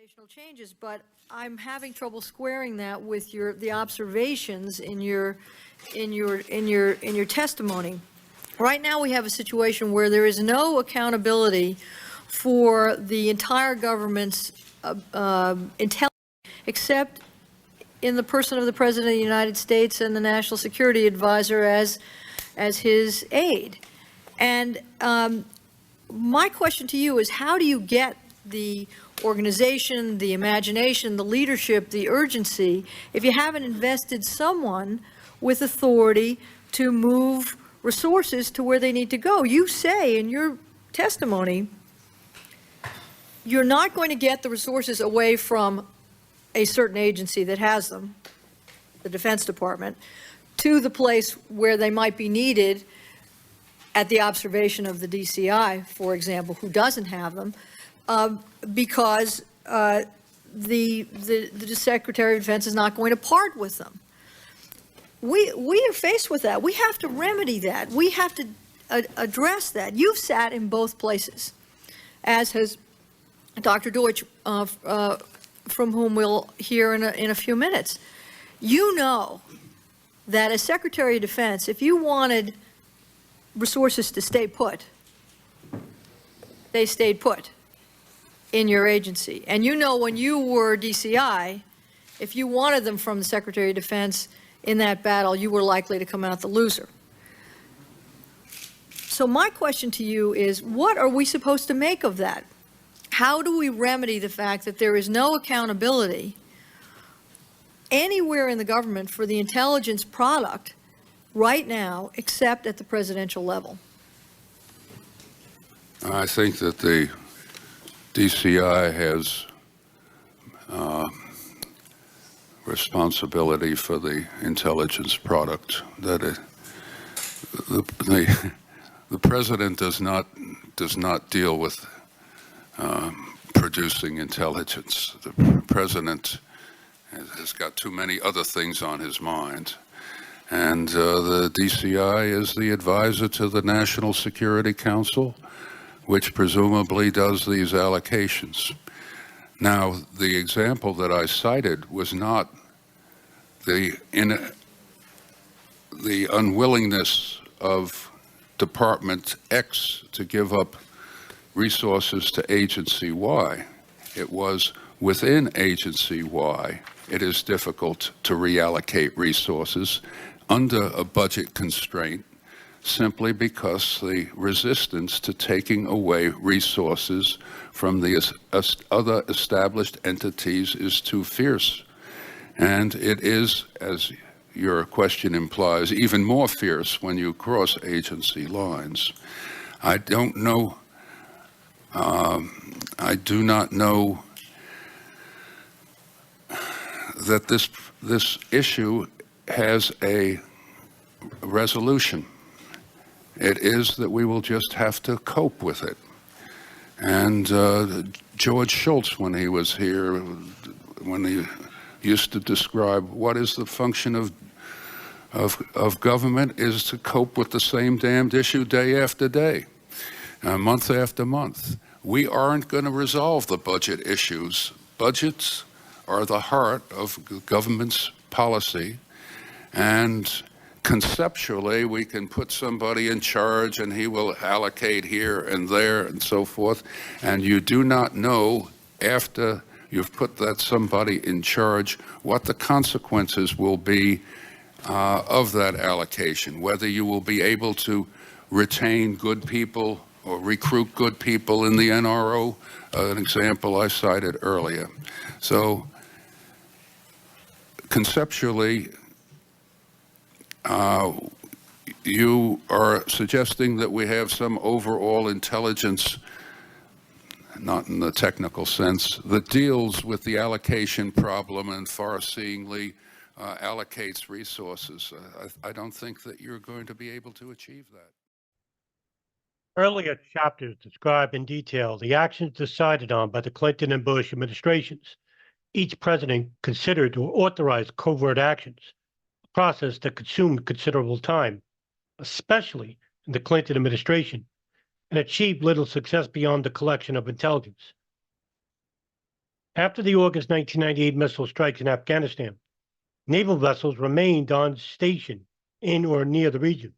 organizational changes, but I'm having trouble squaring that with the observations in your testimony. Right now, we have a situation where there is no accountability for the entire government's intelligence, except in the person of the President of the United States and the National Security Advisor as his aide. And my question to you is, how do you get the organization, the imagination, the leadership, the urgency, if you haven't invested someone with authority to move resources to where they need to go? You say in your testimony, you're not going to get the resources away from a certain agency that has them, the Defense Department, to the place where they might be needed at the observation of the DCI, for example, who doesn't have them, because the Secretary of Defense is not going to part with them. We are faced with that. We have to remedy that. We have to address that. You've sat in both places, as has Dr. Deutsch, from whom we'll hear in a few minutes. You know that as Secretary of Defense, if you wanted resources to stay put, they stayed put in your agency. And you know, when you were DCI, if you wanted them from the Secretary of Defense in that battle, you were likely to come out the loser. So my question to you is, what are we supposed to make of that? How do we remedy the fact that there is no accountability anywhere in the government for the intelligence product right now, except at the presidential level? I think that the DCI has responsibility for the intelligence product. That the president does not deal with producing intelligence. The president has got too many other things on his mind. And the DCI is the advisor to the National Security Council, which presumably does these allocations. Now, the example that I cited was not the unwillingness of Department X to give up resources to Agency Y. It was within Agency Y. It is difficult to reallocate resources under a budget constraint, simply because the resistance to taking away resources from the other established entities is too fierce. And it is, as your question implies, even more fierce when you cross agency lines. I don't know, I do not know that this issue has a resolution. It is that we will just have to cope with it. And George Shultz, when he was here, when he used to describe what is the function of government, is to cope with the same damned issue day after day, month after month. We aren't going to resolve the budget issues. Budgets are the heart of government's policy, and conceptually, we can put somebody in charge and he will allocate here and there and so forth. And you do not know, after you've put that somebody in charge, what the consequences will be of that allocation, whether you will be able to retain good people or recruit good people in the NRO, an example I cited earlier. So conceptually, you are suggesting that we have some overall intelligence, not in the technical sense, that deals with the allocation problem and far-seeingly allocates resources. I don't think that you're going to be able to achieve that. Earlier chapters describe in detail the actions decided on by the Clinton and Bush administrations. Each president considered or authorized covert actions, a process that consumed considerable time, especially in the Clinton administration, and achieved little success beyond the collection of intelligence. After the August 1998 missile strikes in Afghanistan, naval vessels remained on station in or near the region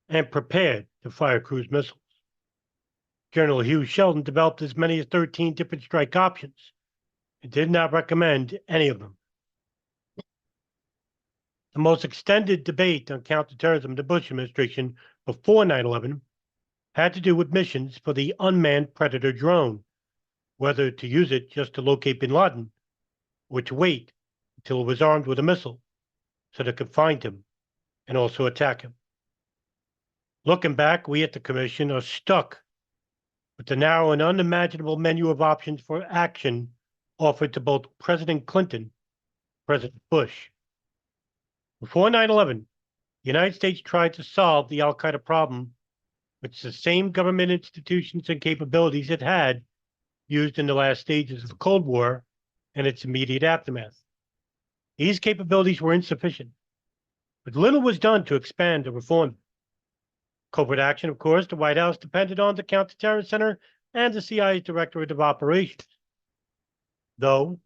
and prepared to fire cruise missiles. General Hugh Shelton developed as many as 13 different strike options and did not recommend any of them. The most extended debate on counterterrorism in the Bush administration before 9/11 had to do with missions for the unmanned Predator drone, whether to use it just to locate bin Laden or to wait until it was armed with a missile so that it could find him and also attack him. Looking back, we at the Commission are stuck with the narrow and unimaginable menu of options for action offered to both President Clinton and President Bush. Before 9/11, the United States tried to solve the Al Qaeda problem with the same government institutions and capabilities it had used in the last stages of the Cold War and its immediate aftermath. These capabilities were insufficient, but little was done to expand or reform them. Covert action, of course, the White House depended on the Counterterrorist Center and the CIA's Directorate of Operations. Though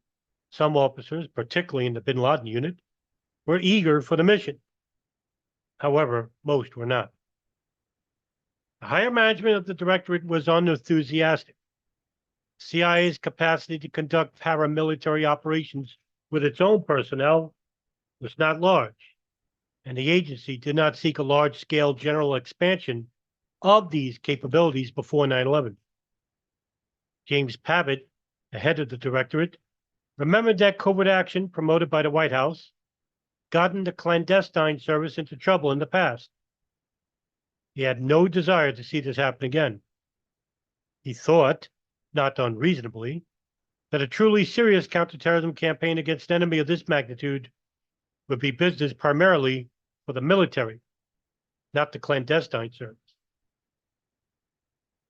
some officers, particularly in the bin Laden unit, were eager for the mission. However, most were not. The higher management of the Directorate was unenthusiastic. CIA's capacity to conduct paramilitary operations with its own personnel was not large, and the agency did not seek a large-scale general expansion of these capabilities before 9/11. James Pavitt, the head of the Directorate, remembered that covert action promoted by the White House gotten the clandestine service into trouble in the past. He had no desire to see this happen again. He thought, not unreasonably, that a truly serious counterterrorism campaign against an enemy of this magnitude would be business primarily for the military, not the clandestine service.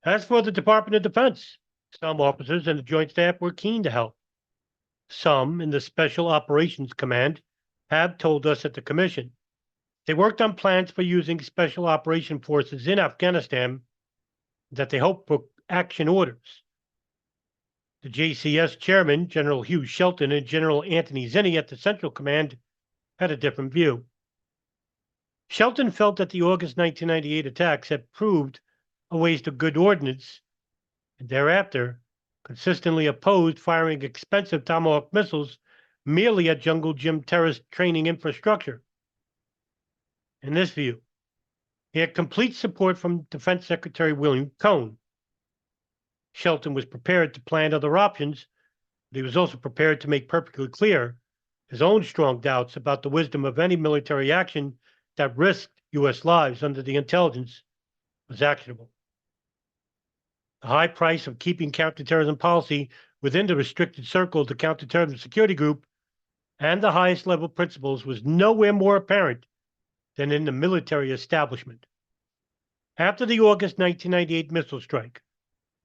As for the Department of Defense, some officers in the Joint Staff were keen to help. Some in the Special Operations Command have told us at the Commission they worked on plans for using special operation forces in Afghanistan that they hoped for action orders. The JCS chairman, General Hugh Shelton, and General Anthony Zinni at the Central Command had a different view. Shelton felt that the August 1998 attacks had proved a waste of good ordnance, and thereafter consistently opposed firing expensive Tomahawk missiles merely at jungle gym terrorist training infrastructure. In this view, he had complete support from Defense Secretary William Cohn. Shelton was prepared to plan other options, but he was also prepared to make perfectly clear his own strong doubts about the wisdom of any military action that risked U.S. lives under the intelligence was actionable. The high price of keeping counterterrorism policy within the restricted circle of the Counterterrorism Security Group and the highest level principles was nowhere more apparent than in the military establishment. After the August 1998 missile strike,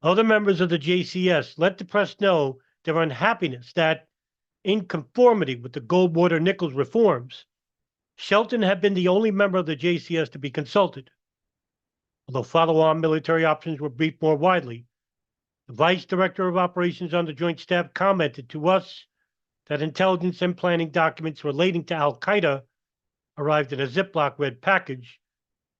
other members of the JCS let the press know their unhappiness that, in conformity with the Goldwater-Nichols reforms, Shelton had been the only member of the JCS to be consulted. Although follow-on military options were briefed more widely, the Vice Director of Operations on the Joint Staff commented to us that intelligence and planning documents relating to Al-Qaeda arrived in a Ziploc red package,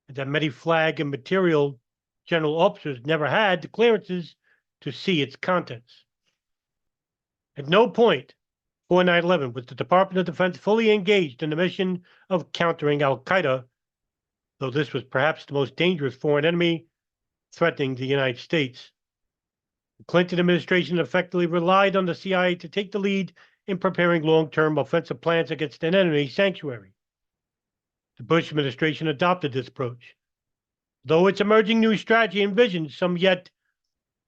and that many flag and material general officers never had the clearances to see its contents. At no point before 9/11 was the Department of Defense fully engaged in the mission of countering Al-Qaeda, though this was perhaps the most dangerous foreign enemy threatening the United States. The Clinton administration effectively relied on the CIA to take the lead in preparing long-term offensive plans against an enemy sanctuary. The Bush administration adopted this approach, though its emerging new strategy envisioned some yet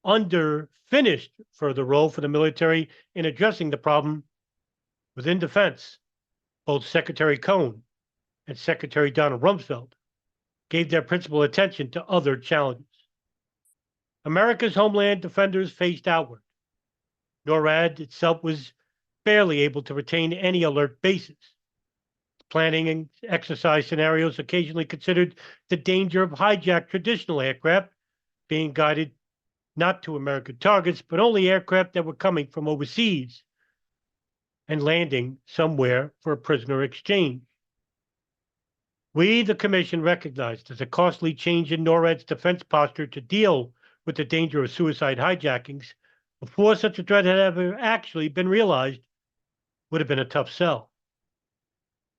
underfinished further role for the military in addressing the problem. Within defense, both Secretary Cohn and Secretary Donald Rumsfeld gave their principal attention to other challenges. America's homeland defenders faced outward. NORAD itself was barely able to retain any alert bases. Planning and exercise scenarios occasionally considered the danger of hijacked traditional aircraft being guided not to American targets, but only aircraft that were coming from overseas and landing somewhere for a prisoner exchange. We, the Commission, recognized as a costly change in NORAD's defense posture to deal with the danger of suicide hijackings before such a threat had ever actually been realized would have been a tough sell.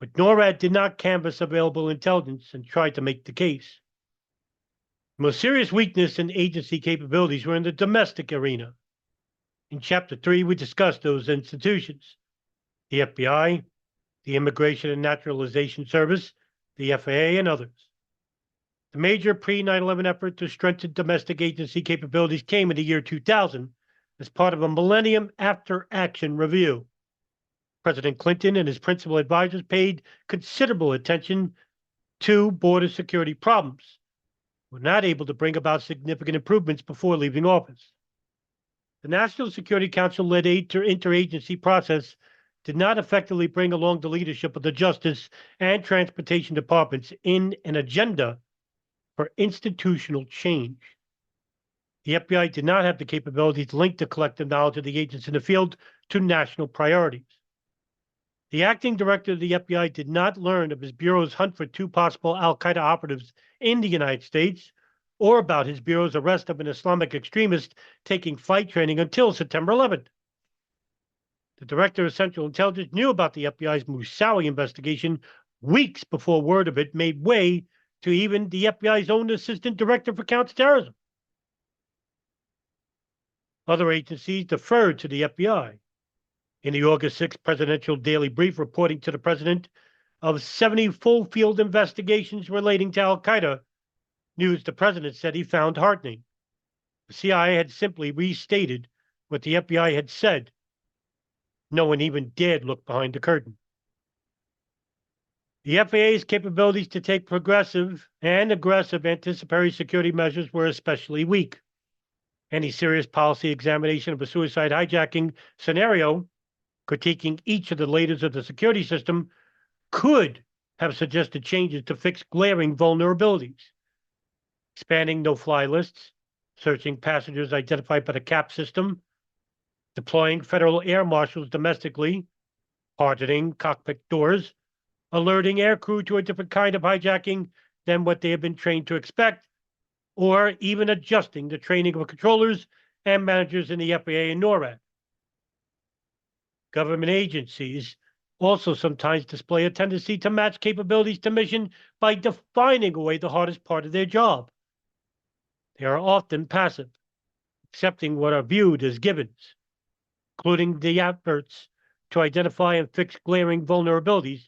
But NORAD did not canvass available intelligence and tried to make the case. The most serious weakness in agency capabilities were in the domestic arena. In Chapter 3, we discussed those institutions: the FBI, the Immigration and Naturalization Service, the FAA, and others. The major pre-9/11 effort to strengthen domestic agency capabilities came in the year 2000 as part of a Millennium After Action review. President Clinton and his principal advisors paid considerable attention to border security problems, were not able to bring about significant improvements before leaving office. The National Security Council-led interagency process did not effectively bring along the leadership of the Justice and Transportation Departments in an agenda for institutional change. The FBI did not have the capability to link the collective knowledge of the agents in the field to national priorities. The acting director of the FBI did not learn of his bureau's hunt for 2 possible al-Qaeda operatives in the United States, or about his bureau's arrest of an Islamic extremist taking flight training until September 11th. The director of Central Intelligence knew about the FBI's Moussaoui investigation weeks before word of it made way to even the FBI's own assistant director for counterterrorism. Other agencies deferred to the FBI. In the August 6th presidential daily brief reporting to the president of 70 full-field investigations relating to al-Qaeda, news the president said he found heartening. The CIA had simply restated what the FBI had said. No one even dared look behind the curtain. The FAA's capabilities to take progressive and aggressive anticipatory security measures were especially weak. Any serious policy examination of a suicide hijacking scenario, critiquing each of the layers of the security system, could have suggested changes to fix glaring vulnerabilities. Expanding no-fly lists, searching passengers identified by the CAP system, deploying federal air marshals domestically, hardening cockpit doors, alerting aircrew to a different kind of hijacking than what they have been trained to expect, or even adjusting the training of controllers and managers in the FAA and NORAD. Government agencies also sometimes display a tendency to match capabilities to mission by defining away the hardest part of their job. They are often passive, accepting what are viewed as givens, including the efforts to identify and fix glaring vulnerabilities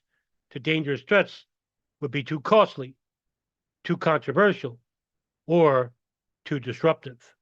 to dangerous threats would be too costly, too controversial, or too disruptive.